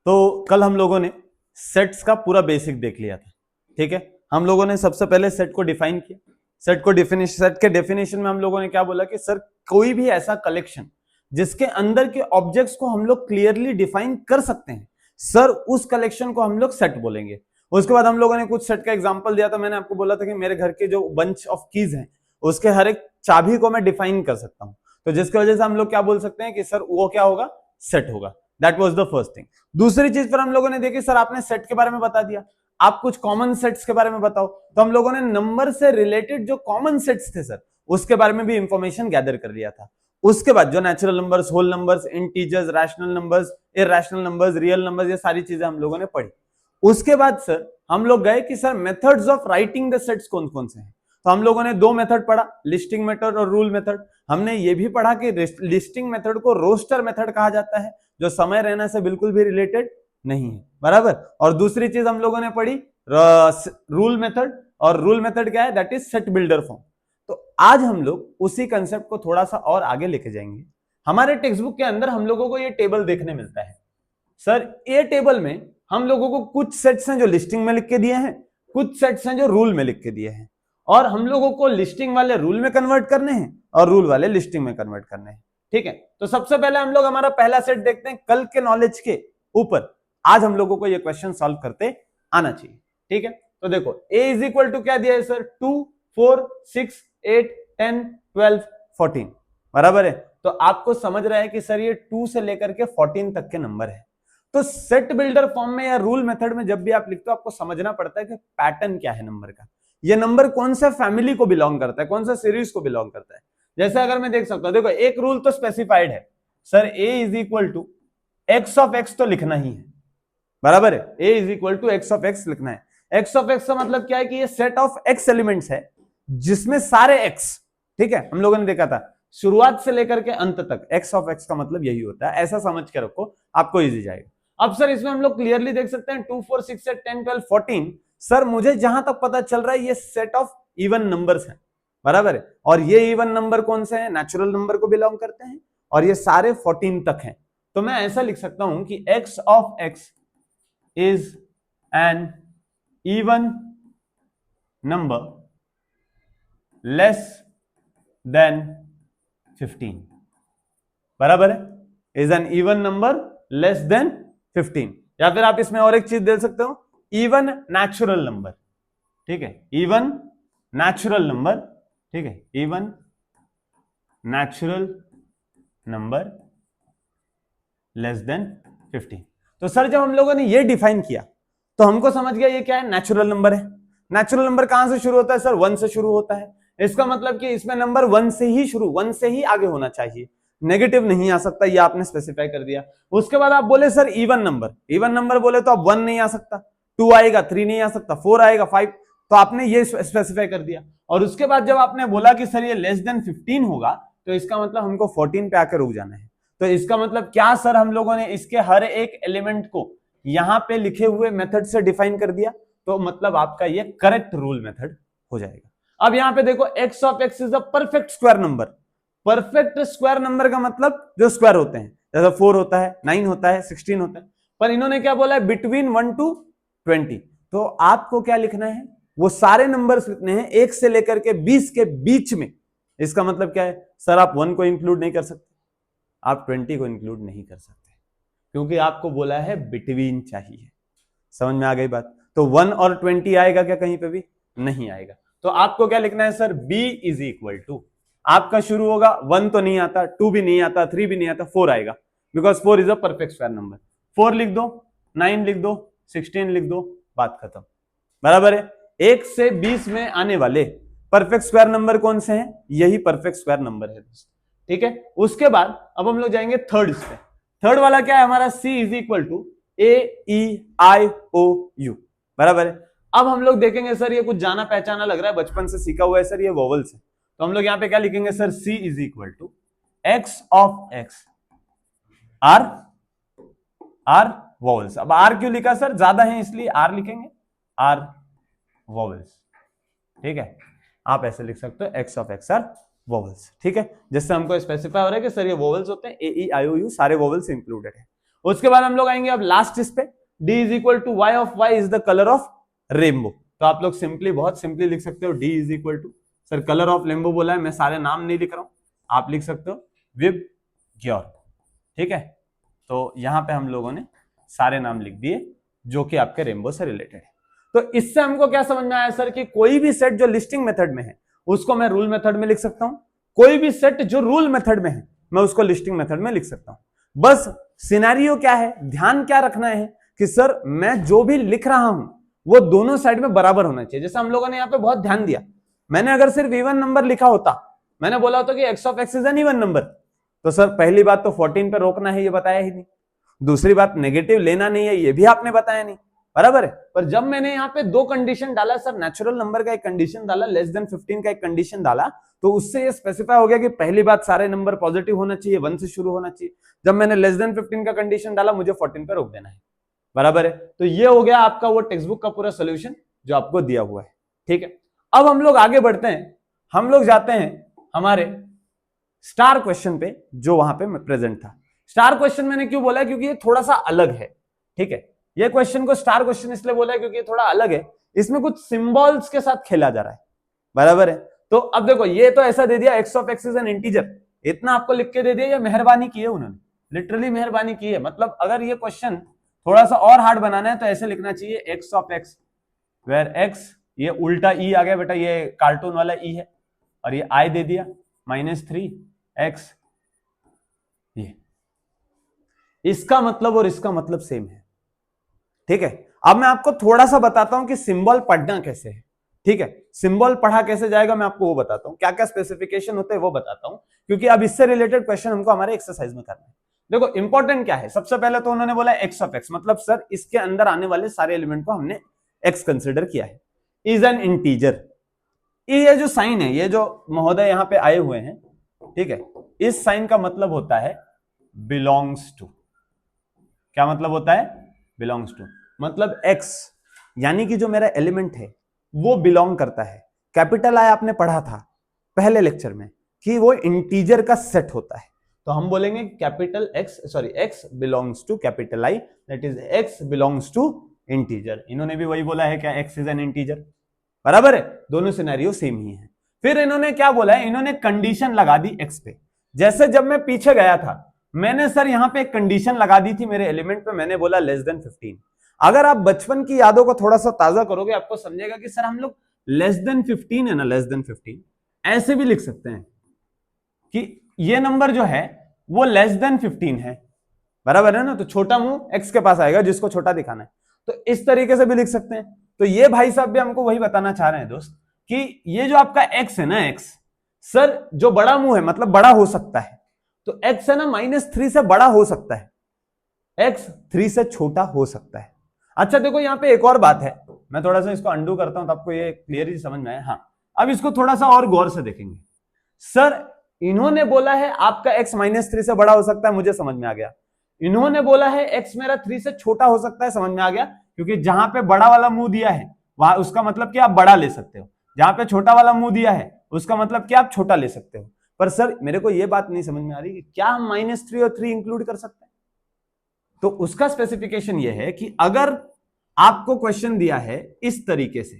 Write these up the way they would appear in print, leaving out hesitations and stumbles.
तो कल हम लोगों ने सेट्स का पूरा बेसिक देख लिया था, ठीक है। हम लोगों ने सबसे पहले सेट को डिफाइन किया। सेट के डेफिनेशन में हम लोगों ने क्या बोला कि सर कोई भी ऐसा कलेक्शन जिसके अंदर के ऑब्जेक्ट्स को हम लोग क्लियरली डिफाइन कर सकते हैं, सर उस कलेक्शन को हम लोग सेट बोलेंगे। उसके बाद हम लोगों ने कुछ सेट का एग्जांपल दिया था। मैंने आपको बोला था कि मेरे घर के जो बंच ऑफ कीज हैं उसके हर एक चाबी को मैं डिफाइन कर सकता हूं, तो जिसकी वजह से हम लोग क्या बोल सकते हैं कि सर वो क्या होगा, सेट होगा। That was the first thing. दूसरी चीज पर हम लोगों ने देखी, सर आपने सेट के बारे में बता दिया, आप कुछ कॉमन सेट्स के बारे में बताओ। तो हम लोगों ने नंबर से रिलेटेड जो कॉमन सेट्स थे सर उसके बारे में भी इंफॉर्मेशन गैदर कर लिया था। उसके बाद जो natural numbers, whole numbers, integers, rational numbers, irrational numbers, real numbers, ये सारी चीजें हम लोगों ने पढ़ी। उसके बाद सर हम लोग गए कि sir methods of writing the sets कौन कौन से हैं। तो हम लोगों ने दो मेथड पढ़ा, लिस्टिंग मेथड और रूल मेथड। हमने ये भी पढ़ा कि लिस्टिंग मेथड को रोस्टर मेथड कहा जाता है, जो समय रहने से बिल्कुल भी रिलेटेड नहीं है, बराबर। और दूसरी चीज हम लोगों ने पढ़ी रूल मेथड, और रूल मेथड क्या है, that is set builder form. तो आज हम लोग उसी कंसेप्ट को थोड़ा सा और आगे लेके जाएंगे। हमारे टेक्स्ट बुक के अंदर हम लोगों को ये टेबल देखने मिलता है। सर ये टेबल में हम लोगों को कुछ सेट्स हैं जो लिस्टिंग में लिख के दिए हैं, कुछ सेट्स हैं जो रूल में लिख के दिए हैं, और हम लोगों को लिस्टिंग वाले रूल में कन्वर्ट करने हैं और रूल वाले लिस्टिंग में कन्वर्ट करने हैं, ठीक है। तो सबसे पहले हम लोग हमारा पहला सेट देखते हैं कल के नॉलेज के ऊपर। आज हम लोगों को ये क्वेश्चन सॉल्व करते आना चाहिए, ठीक है। तो देखो a इज इक्वल टू क्या दिया है सर, 2, 4, 6, 8, 10, 12, 14, बराबर है। तो आपको समझ रहा है कि सर ये 2 से लेकर के 14 तक के नंबर है। तो सेट बिल्डर फॉर्म में या रूल मेथड में जब भी आप लिखते हो आपको समझना पड़ता है कि पैटर्न क्या है नंबर का, ये नंबर कौन सा फैमिली को बिलोंग करता है, कौन सा सीरीज को बिलोंग करता है। जैसे अगर मैं देख सकता हूं, देखो एक रूल तो स्पेसिफाइड है sir, a is equal to x of x तो लिखना ही है, बराबर है। a is equal to x of x लिखना है। एक्स ऑफ एक्स का मतलब क्या है कि ये सेट ऑफ एक्स एलिमेंट्स है जिसमें सारे एक्स, ठीक है, हम लोगों ने देखा था शुरुआत से लेकर के अंत तक एक्स ऑफ एक्स का मतलब यही होता है। ऐसा समझ के रखो, आपको इजी जाएगा। अब सर इसमें हम लोग क्लियरली देख सकते हैं 2, 4, 6, 8, 10, 12, 14। सर मुझे जहां तक पता चल रहा है ये सेट ऑफ इवन नंबर्स हैं, बराबर है। और ये इवन नंबर कौन से हैं, नेचुरल नंबर को बिलोंग करते हैं, और ये सारे 14 तक हैं। तो मैं ऐसा लिख सकता हूं कि x of x is an even number less than 15, बराबर है, is an even number less than 15। या फिर आप इसमें और एक चीज दे सकते हो, इवन नेचुरल नंबर, ठीक है, इवन नेचुरल नंबर, ठीक है, even natural number less than 15। तो सर जब हम लोगों ने ये डिफाइन किया तो हमको समझ गया ये क्या है, नेचुरल नंबर है। नेचुरल नंबर कहां से शुरू होता है सर, 1 से शुरू होता है। इसका मतलब कि इसमें नंबर 1 से ही शुरू, 1 से ही आगे होना चाहिए, नेगेटिव नहीं आ सकता, ये आपने स्पेसिफाई कर दिया। उसके बाद आप बोले sir even number, even number बोले तो अब 1 नहीं आ सकता, 2 आएगा, 3 नहीं आ सकता, 4 आएगा, 5, तो आपने ये स्पेसिफाई कर दिया। और उसके बाद जब आपने बोला कि सर ये लेस देन 15 होगा, तो इसका मतलब हमको 14 पे आकर रुक जाना है। तो इसका मतलब क्या सर, हम लोगों ने इसके हर एक एलिमेंट को यहां पे लिखे हुए मेथड से डिफाइन कर दिया, तो मतलब आपका ये करेक्ट रूल मेथड हो जाएगा। अब यहां पे देखो x of x is a perfect square number. Perfect square number का मतलब जो स्क्वायर होते हैं, जैसे 4 होता है, 9 होता है, 16 होता है, पर इन्होंने क्या बोला है, बिटवीन 1 to 20। तो आपको क्या लिखना है, वो सारे नंबर्स लिखने हैं 1 से लेकर के 20 के बीच में। इसका मतलब क्या है सर, आप 1 को इंक्लूड नहीं कर सकते, आप 20 को इंक्लूड नहीं कर सकते, क्योंकि आपको बोला है बिटवीन चाहिए। समझ में आ गई बात। तो 1 और 20 आएगा क्या, कहीं पे भी नहीं आएगा। तो आपको क्या लिखना है sir, b is equal to, आपका शुरू होगा 1 तो नहीं आता, 2 भी नहीं आता, 3 भी नहीं आता, 4 आएगा, because 4 is a perfect square number. 4 लिख दो, 9 लिख दो, 16 लिख दो, बात खत्म, बराबर है। 1 से 20 में आने वाले परफेक्ट स्क्वायर नंबर कौन से हैं, यही परफेक्ट स्क्वायर नंबर है दोस्तों, ठीक है। उसके बाद अब हम लोग जाएंगे थर्ड पे। थर्ड वाला क्या है हमारा, c is equal to AEIOU, बराबर है। अब हम लोग देखेंगे सर ये कुछ जाना पहचाना लग रहा है, बचपन से सीखा हुआ है सर, ये वोवल्स है। तो हम लोग यहां पे क्या लिखेंगे sir, c is equal to x of x, r vowels. अब r क्यों लिखा सर, ज्यादा है इसलिए r लिखेंगे, r वोवल्स, ठीक है। आप ऐसे लिख सकते हो x of x are vowels, ठीक है, जिससे हमको स्पेसिफाई हो रहा है कि सर ये वोवल्स होते हैं, AEIOU सारे वोवल्स इंक्लूडेड है। उसके बाद हम लोग आएंगे अब लास्ट इस पे, d is equal to y of y is the colour of rainbow. तो आप लोग सिंपली, बहुत सिंपली लिख सकते हो d is equal to, sir colour of rainbow बोला है, मैं सारे नाम नहीं लिख रहा हूं, आप लिख सकते हो विबग्योर। ठीक है, तो यहां पे हम लोगों ने सारे नाम लिख दिए जो कि आपके रेनबो से रिलेटेड है। तो इससे हमको क्या समझ में आया सर कि कोई भी सेट जो लिस्टिंग मेथड में है उसको मैं रूल मेथड में लिख सकता हूं, कोई भी सेट जो रूल मेथड में है मैं उसको लिस्टिंग मेथड में लिख सकता हूं। बस सिनेरियो क्या है, ध्यान क्या रखना है कि सर मैं जो भी लिख रहा हूं वो दोनों साइड में बराबर होना चाहिए। जैसे हम लोगों ने यहाँ पे बहुत ध्यान दिया, मैंने अगर सिर्फ इवन नंबर लिखा होता, मैंने बोला होता कि x of x is an even number, तो सर पहली बात तो 14 पे रोकना है ये बताया ही नहीं, दूसरी बात नेगेटिव लेना नहीं है ये भी आपने बताया नहीं, बराबर है। पर जब मैंने यहाँ पे दो कंडीशन डाला, सर नेचुरल नंबर का एक कंडीशन डाला, लेस देन 15 का एक कंडीशन डाला, तो उससे ये स्पेसिफाई हो गया कि पहली बात सारे नंबर पॉजिटिव होना चाहिए, 1 से शुरू होना चाहिए। जब मैंने लेस देन 15 का कंडीशन डाला, मुझे 14 पे रोक देना है, बराबर है। तो ये हो गया आपका वो टेक्स्ट बुक का पूरा सोल्यूशन जो आपको दिया हुआ है। ठीक है, अब हम लोग आगे बढ़ते हैं, हम लोग जाते हैं हमारे स्टार क्वेश्चन पे जो वहां पे प्रेजेंट था। स्टार क्वेश्चन मैंने क्यों बोला, क्योंकि ये थोड़ा सा अलग है। ठीक है, ये क्वेश्चन को स्टार क्वेश्चन इसलिए बोला है क्योंकि ये थोड़ा अलग है, इसमें कुछ सिंबल्स के साथ खेला जा रहा है, बराबर है। तो अब देखो, ये तो ऐसा दे दिया x of x is an integer, इतना आपको लिख के दे दिया, ये मेहरबानी की है उन्होंने, लिटरली मेहरबानी की है। मतलब अगर ये क्वेश्चन थोड़ा सा और हार्ड बनाना है तो ऐसे लिखना चाहिए x of x where x, ये उल्टा e आ गया बेटा, ये कार्टून वाला e है, और ये i दे दिया -3x, ये इसका मतलब और इसका मतलब सेम है। ठीक है, अब मैं आपको थोड़ा सा बताता हूं कि सिंबल पढ़ना कैसे है। ठीक है, सिंबल पढ़ा कैसे जाएगा मैं आपको वो बताता हूं, क्या क्या स्पेसिफिकेशन होते हैं वो बताता हूं, क्योंकि अब इससे रिलेटेड क्वेश्चन हमको हमारे एक्सरसाइज में करना है। देखो इंपॉर्टेंट क्या है, सबसे पहले तो उन्होंने बोला x ऑफ x, मतलब सर इसके अंदर आने वाले सारे एलिमेंट को हमने x कंसिडर किया है, इज एन इंटीजर। ये जो साइन है, ये जो महोदय यहां पे आए हुए हैं, ठीक है, इस साइन का मतलब होता है बिलोंग्स टू। क्या मतलब होता है? बिलोंग्स टू, मतलब x यानी कि जो मेरा एलिमेंट है वो बिलोंग करता है, कैपिटल आई आपने पढ़ा था पहले लेक्चर में कि वो इंटीजर का सेट होता है, तो हम बोलेंगे capital x belongs to capital I, that is x belongs to integer. इन्होंने भी वही बोला है, क्या x इज एन इंटीजर, बराबर है, दोनों सिनेरियो सेम ही है। फिर इन्होंने क्या बोला है, इन्होंने कंडीशन लगा दी x पे। जैसे जब मैं पीछे गया था, मैंने सर यहां पे एक कंडीशन लगा दी थी मेरे एलिमेंट पे, मैंने बोला लेस देन 15। अगर आप बचपन की यादों को थोड़ा सा ताजा करोगे, आपको समझेगा कि सर हम लोग लेस देन 15 है ना, लेस देन 15 ऐसे भी लिख सकते हैं कि ये नंबर जो है वो लेस देन 15 है, बराबर है ना, तो छोटा मुंह x के पास आएगा जिसको छोटा दिखाना है, तो इस तरीके से भी लिख सकते हैं। तो ये भाई साहब भी हमको वही बताना चाह रहे हैं दोस्त, कि ये जो आपका x है ना, x सर जो बड़ा मुंह है मतलब बड़ा हो सकता है, तो x है ना -3 से बड़ा हो सकता है, x 3 से छोटा हो सकता है। अच्छा देखो यहाँ पे एक और बात है, मैं थोड़ा सा इसको अंडू करता हूं तो आपको ये क्लियरली समझ में आए। हाँ, अब इसको थोड़ा सा और गौर से देखेंगे। सर इन्होंने बोला है आपका x -3 से बड़ा हो सकता है, मुझे समझ में आ गया। इन्होंने बोला है x मेरा 3 से छोटा हो सकता है, समझ में आ गया, क्योंकि जहां पे बड़ा वाला मुंह दिया है वहां उसका मतलब कि आप बड़ा ले सकते हो, जहां पे छोटा वाला मुंह दिया है उसका मतलब कि आप छोटा ले सकते हो। पर सर मेरे को यह बात नहीं समझ में आ रही कि क्या हम -3 और 3 इंक्लूड कर सकते हैं? तो उसका स्पेसिफिकेशन यह है कि अगर आपको क्वेश्चन दिया है इस तरीके से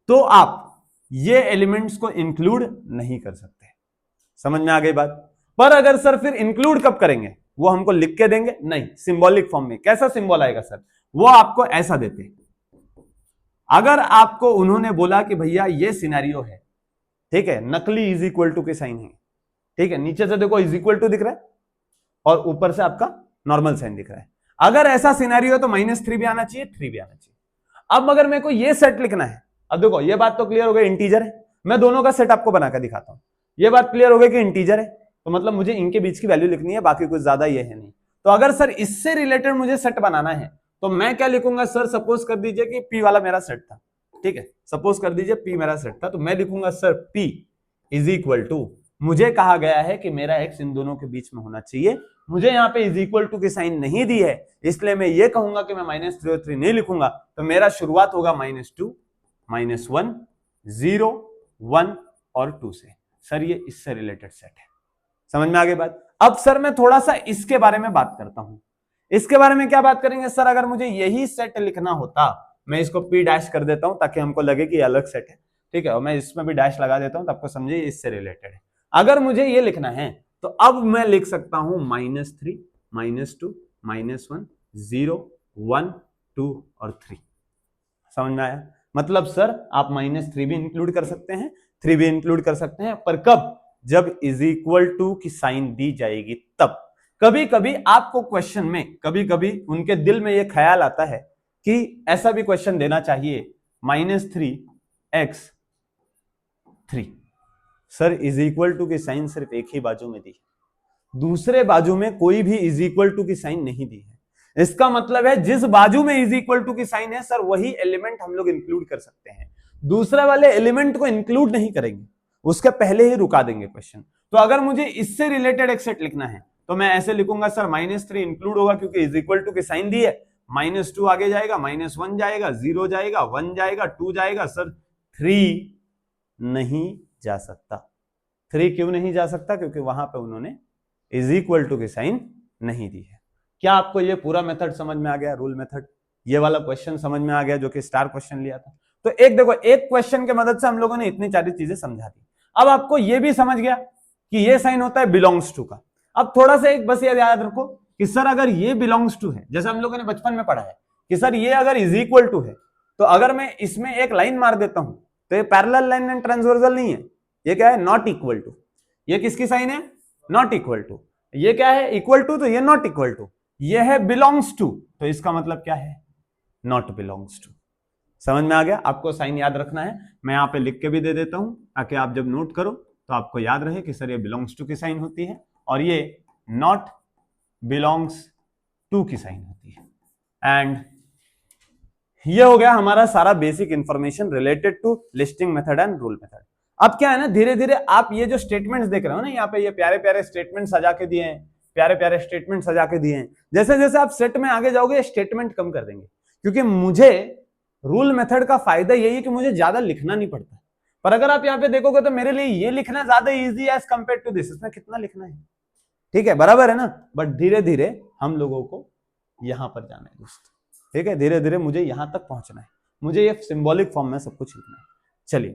तो आप ये एलिमेंट्स को इंक्लूड नहीं कर सकते। समझ में आ गई बात? पर अगर सर फिर इंक्लूड कब करेंगे, वो हमको लिख के देंगे? नहीं, सिंबॉलिक फॉर्म में। कैसा सिंबल आएगा सर? वो आपको ऐसा देते हैं। अगर आपको उन्होंने बोला कि भैया ये सिनेरियो है, ठीक है, नकली इज इक्वल टू के साइन है, ठीक है, नीचे से देखो इज इक्वल टू दिख रहा है और ऊपर से आपका नॉर्मल साइन दिख रहा है। अगर ऐसा सिनेरियो है तो -3 भी आना चाहिए, 3 भी आना चाहिए। अब अगर मेरे को ये सेट लिखना है, अब देखो ये बात तो क्लियर हो गई, इंटीजर है, मैं दोनों का सेट आपको बनाकर दिखाता हूं। ये बात क्लियर हो गई कि इंटीजर है, तो मतलब मुझे इनके बीच की वैल्यू लिखनी है, बाकी कुछ ज्यादा ये है नहीं। तो अगर सर इससे रिलेटेड मुझे सेट बनाना है तो मैं क्या लिखूंगा सर? सपोज कर दीजिए कि P वाला मेरा सेट था, ठीक है, सपोज कर दीजिए P मेरा सेट था, तो मैं लिखूंगा sir P is equal to, मुझे कहा गया है कि मेरा x इन दोनों के बीच में होना चाहिए, मुझे यहाँ पे इज इक्वल टू की साइन नहीं दी है, इसलिए मैं ये कहूंगा कि मैं -3 और 3 नहीं लिखूंगा, तो मेरा शुरुआत होगा -2, -1, 0, 1 और 2 से। सर ये इससे रिलेटेड सेट है, समझ में आ गई बात? अब सर मैं थोड़ा सा इसके बारे में बात करता हूं। इसके बारे में क्या बात करेंगे सर, अगर मुझे यही सेट लिखना होता, मैं इसको पी डैश कर देता हूं ताकि हमको लगे कि अलग सेट है, ठीक है, और मैं इसमें भी डैश लगा देता हूं तो आपको समझिए इससे रिलेटेड है। अगर मुझे ये लिखना है तो अब मैं लिख सकता हूं -3, -2, -1, 0, 1, 2 और 3। समझ में आया? मतलब सर आप -3 भी इंक्लूड कर सकते हैं, 3 भी इंक्लूड कर सकते हैं, पर कब? जब इज इक्वल टू की साइन दी जाएगी तब। कभी कभी आपको क्वेश्चन में, कभी कभी उनके दिल में यह ख्याल आता है कि ऐसा भी क्वेश्चन देना चाहिए -3x3। Sir is equal to की साइन सिर्फ एक ही बाजू में दी है, दूसरे बाजू में कोई भी इज इक्वल टू की साइन नहीं दी है। इसका मतलब है जिस बाजू में इज इक्वल टू की साइन है सर वही एलिमेंट हम लोग इंक्लूड कर सकते हैं, दूसरे वाले एलिमेंट को इंक्लूड नहीं करेंगे, उसके पहले ही रुका देंगे क्वेश्चन। तो अगर मुझे इससे रिलेटेड एक सेट लिखना है तो मैं ऐसे लिखूंगा सर -3 इंक्लूड होगा क्योंकि इज इक्वल टू की साइन दी है, -2 आगे जाएगा, -1 जाएगा, 0 जाएगा, 1 जाएगा, 2 जाएगा, सर 3 नहीं जा सकता। 3 क्यों नहीं जा सकता? क्योंकि वहां पे उन्होंने इज इक्वल टू की साइन नहीं दी है। क्या आपको ये पूरा मेथड समझ में आ गया? रूल मेथड, ये वाला क्वेश्चन समझ में आ गया जो कि स्टार क्वेश्चन लिया था। तो एक देखो, एक क्वेश्चन के मदद से हम लोगों ने इतनी सारी चीजें समझा दी। अब आपको ये भी समझ गया कि ये साइन होता है बिलोंग्स टू का। अब थोड़ा सा एक बस ये याद रखो कि सर अगर ये बिलोंग्स टू है, जैसे हम लोगों ने बचपन में पढ़ा है कि सर ये अगर इज इक्वल टू है तो अगर मैं इसमें एक लाइन मार देता हूं तो ये पैरेलल लाइन एंड ट्रांसवर्सल नहीं है, ये क्या है? Not equal to. ये किसकी साइन है? Not equal to. ये क्या है? इक्वल टू, तो ये नॉट इक्वल टू। ये है बिलोंग्स टू, तो इसका मतलब क्या है? Not belongs to. समझ में आ गया? आपको साइन याद रखना है, मैं यहां पे लिख के भी दे देता हूं ताकि आप जब नोट करो तो आपको याद रहे कि सर ये बिलोंग्स टू की साइन होती है और ये नॉट बिलोंग्स टू की साइन होती है। एंड ये हो गया हमारा सारा basic information related to listing method and rule method. अब क्या है ना, धीरे धीरे आप ये जो स्टेटमेंट्स देख रहे हो ना, यहाँ पे ये प्यारे प्यारे स्टेटमेंट सजा के दिए हैं, प्यारे प्यारे स्टेटमेंट सजा के दिए हैं। जैसे जैसे आप सेट में आगे जाओगे स्टेटमेंट कम कर देंगे, क्योंकि मुझे रूल मेथड का फायदा यही है कि मुझे ज्यादा लिखना नहीं पड़ता। पर अगर आप यहाँ पे देखोगे तो मेरे लिए ये लिखना ज्यादा इजी है एज कंपेयर टू दिस। इसमें कितना लिखना है, ठीक है, बराबर है ना? बट धीरे धीरे हम लोगों को यहां पर जाना है दोस्त, ठीक है, धीरे धीरे मुझे यहां तक पहुंचना है, मुझे ये सिंबॉलिक फॉर्म में सब कुछ लिखना है। चलिए